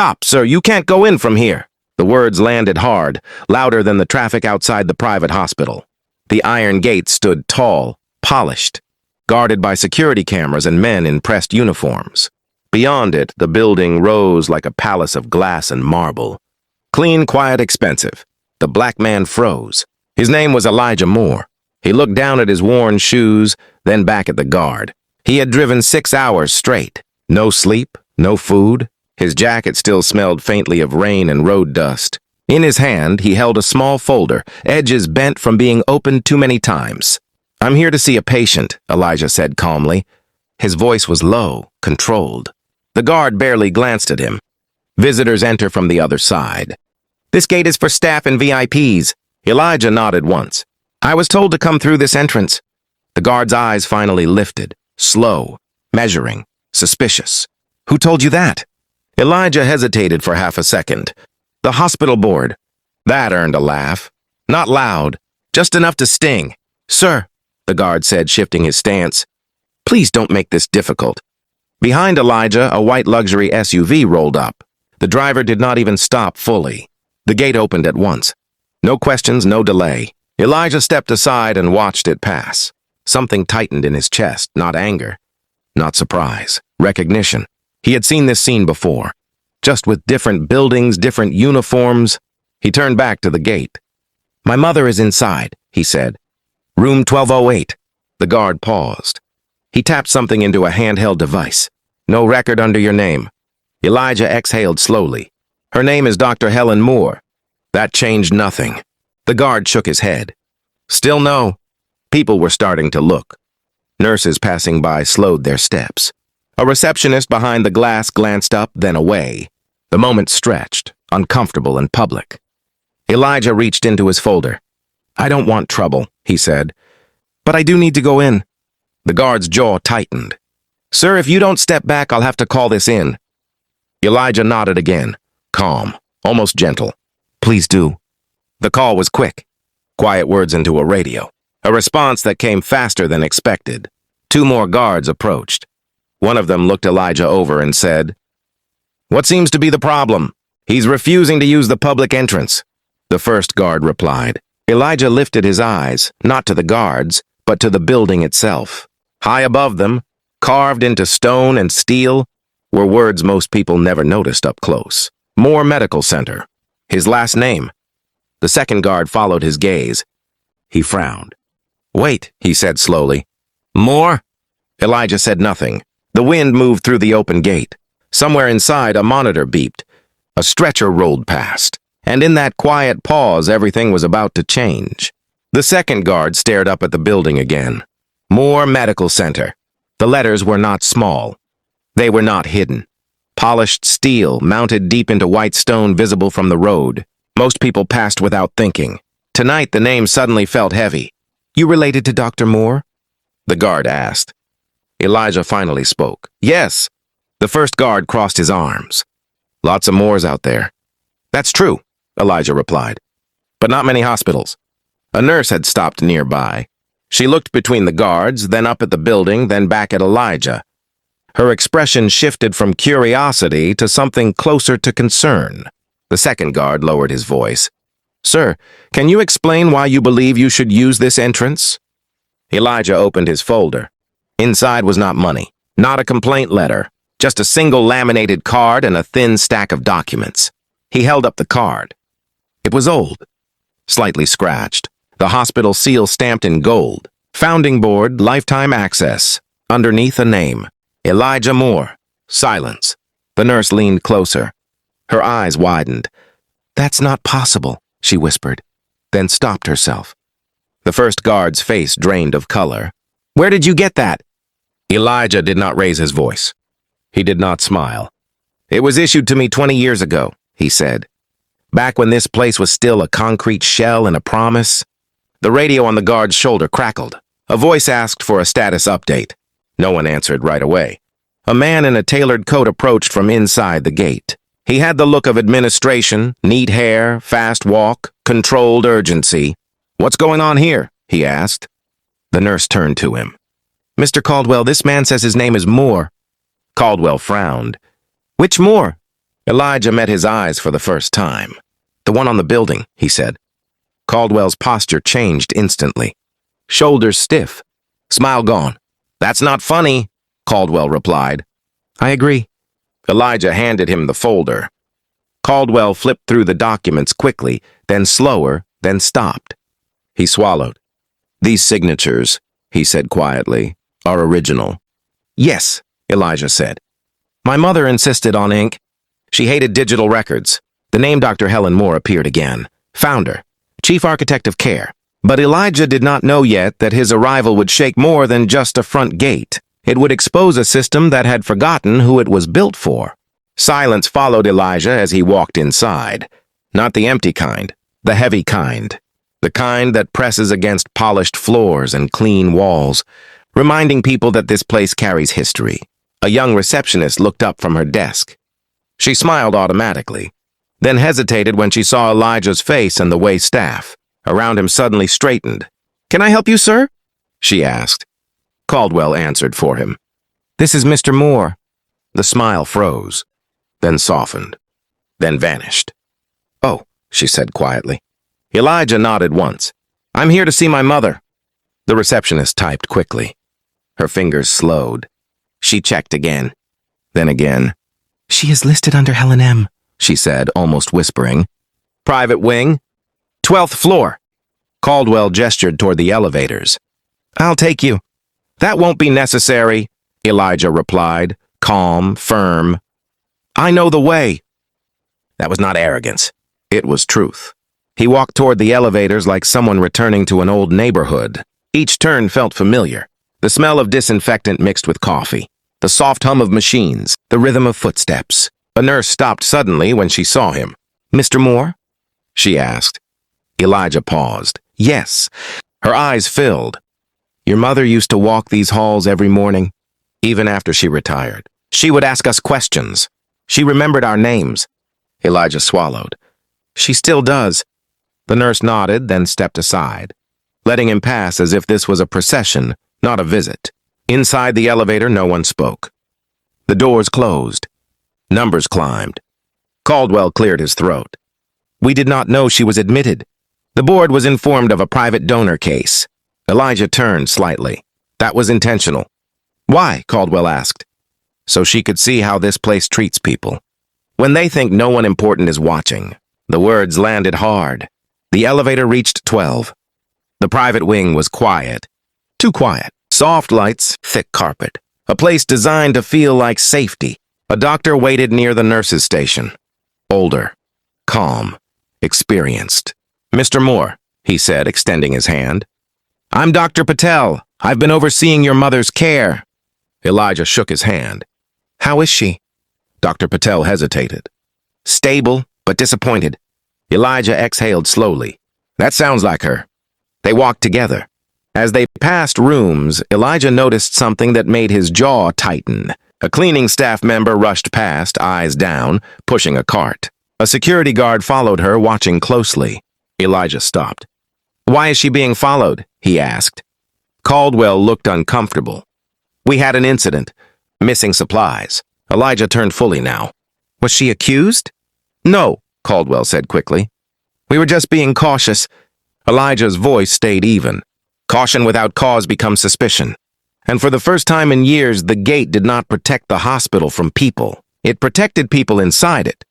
"Stop, sir, you can't go in from here." The words landed hard, louder than the traffic outside the private hospital. The iron gate stood tall, polished, guarded by security cameras and men in pressed uniforms. Beyond it, the building rose like a palace of glass and marble. Clean, quiet, expensive. The black man froze. His name was Elijah Moore. He looked down at his worn shoes, then back at the guard. He had driven 6 hours straight. No sleep, no food. His jacket still smelled faintly of rain and road dust. In his hand, he held a small folder, edges bent from being opened too many times. "I'm here to see a patient," Elijah said calmly. His voice was low, controlled. The guard barely glanced at him. "Visitors enter from the other side." "This gate is for staff and VIPs. Elijah nodded once. "I was told to come through this entrance." The guard's eyes finally lifted, slow, measuring, suspicious. "Who told you that?" Elijah hesitated for half a second. "The hospital board." That earned a laugh. Not loud, just enough to sting. "Sir," the guard said, shifting his stance, "please don't make this difficult." Behind Elijah, a white luxury SUV rolled up. The driver did not even stop fully. The gate opened at once. No questions, no delay. Elijah stepped aside and watched it pass. Something tightened in his chest, not anger, not surprise, recognition. He had seen this scene before, just with different buildings, different uniforms. He turned back to the gate. "My mother is inside," he said. "Room 1208. The guard paused. He tapped something into a handheld device. "No record under your name." Elijah exhaled slowly. "Her name is Dr. Helen Moore." That changed nothing. The guard shook his head. "Still no." People were starting to look. Nurses passing by slowed their steps. A receptionist behind the glass glanced up, then away. The moment stretched, uncomfortable and public. Elijah reached into his folder. "I don't want trouble," he said. "But I do need to go in." The guard's jaw tightened. "Sir, if you don't step back, I'll have to call this in." Elijah nodded again, calm, almost gentle. "Please do." The call was quick. Quiet words into a radio. A response that came faster than expected. 2 more guards approached. One of them looked Elijah over and said, "What seems to be the problem?" "He's refusing to use the public entrance," the first guard replied. Elijah lifted his eyes, not to the guards, but to the building itself. High above them, carved into stone and steel, were words most people never noticed up close. Moore Medical Center. His last name. The second guard followed his gaze. He frowned. "Wait," he said slowly. "Moore?" Elijah said nothing. The wind moved through the open gate. Somewhere inside, a monitor beeped. A stretcher rolled past. And in that quiet pause, everything was about to change. The second guard stared up at the building again. Moore Medical Center. The letters were not small. They were not hidden. Polished steel, mounted deep into white stone visible from the road. Most people passed without thinking. Tonight, the name suddenly felt heavy. "You related to Dr. Moore?" the guard asked. Elijah finally spoke. "Yes." The first guard crossed his arms. "Lots of Moores out there." "That's true," Elijah replied. "But not many hospitals." A nurse had stopped nearby. She looked between the guards, then up at the building, then back at Elijah. Her expression shifted from curiosity to something closer to concern. The second guard lowered his voice. "Sir, can you explain why you believe you should use this entrance?" Elijah opened his folder. Inside was not money, not a complaint letter, just a single laminated card and a thin stack of documents. He held up the card. It was old, slightly scratched, the hospital seal stamped in gold. Founding board, lifetime access. Underneath a name. Elijah Moore. Silence. The nurse leaned closer. Her eyes widened. "That's not possible," she whispered, then stopped herself. The first guard's face drained of color. "Where did you get that?" Elijah did not raise his voice. He did not smile. "It was issued to me 20 years ago," he said. "Back when this place was still a concrete shell and a promise." The radio on the guard's shoulder crackled. A voice asked for a status update. No one answered right away. A man in a tailored coat approached from inside the gate. He had the look of administration, neat hair, fast walk, controlled urgency. "What's going on here?" he asked. The nurse turned to him. "Mr. Caldwell, this man says his name is Moore." Caldwell frowned. "Which Moore?" Elijah met his eyes for the first time. "The one on the building," he said. Caldwell's posture changed instantly. Shoulders stiff. Smile gone. "That's not funny," Caldwell replied. "I agree." Elijah handed him the folder. Caldwell flipped through the documents quickly, then slower, then stopped. He swallowed. "These signatures," he said quietly, "are original." "Yes," Elijah said. "My mother insisted on ink. She hated digital records." The name Dr. Helen Moore appeared again. Founder, chief architect of care. But Elijah did not know yet that his arrival would shake more than just a front gate. It would expose a system that had forgotten who it was built for. Silence followed Elijah as he walked inside. Not the empty kind, the heavy kind. The kind that presses against polished floors and clean walls, reminding people that this place carries history. A young receptionist looked up from her desk. She smiled automatically, then hesitated when she saw Elijah's face and the way staff around him suddenly straightened. "Can I help you, sir?" she asked. Caldwell answered for him. "This is Mr. Moore." The smile froze, then softened, then vanished. "Oh," she said quietly. Elijah nodded once. "I'm here to see my mother." The receptionist typed quickly. Her fingers slowed. She checked again, then again. "She is listed under Helen M.," she said, almost whispering. "Private wing? 12th floor." Caldwell gestured toward the elevators. "I'll take you." "That won't be necessary," Elijah replied, calm, firm. "I know the way." That was not arrogance. It was truth. He walked toward the elevators like someone returning to an old neighborhood. Each turn felt familiar. The smell of disinfectant mixed with coffee. The soft hum of machines. The rhythm of footsteps. A nurse stopped suddenly when she saw him. "Mr. Moore?" she asked. Elijah paused. "Yes." Her eyes filled. "Your mother used to walk these halls every morning, even after she retired. She would ask us questions. She remembered our names." Elijah swallowed. "She still does." The nurse nodded, then stepped aside, letting him pass as if this was a procession, not a visit. Inside the elevator, no one spoke. The doors closed. Numbers climbed. Caldwell cleared his throat. "We did not know she was admitted. The board was informed of a private donor case." Elijah turned slightly. "That was intentional." "Why?" Caldwell asked. "So she could see how this place treats people. When they think no one important is watching." The words landed hard. The elevator reached 12. The private wing was quiet. Too quiet. Soft lights, thick carpet. A place designed to feel like safety. A doctor waited near the nurse's station. Older. Calm. Experienced. "Mr. Moore," he said, extending his hand. "I'm Dr. Patel. I've been overseeing your mother's care." Elijah shook his hand. "How is she?" Dr. Patel hesitated. "Stable, but disappointed." Elijah exhaled slowly. "That sounds like her." They walked together. As they passed rooms, Elijah noticed something that made his jaw tighten. A cleaning staff member rushed past, eyes down, pushing a cart. A security guard followed her, watching closely. Elijah stopped. "Why is she being followed?" he asked. Caldwell looked uncomfortable. "We had an incident. Missing supplies." Elijah turned fully now. "Was she accused?" "No," Caldwell said quickly. "We were just being cautious." Elijah's voice stayed even. Caution without cause becomes suspicion. And for the first time in years, the gate did not protect the hospital from people. It protected people inside it.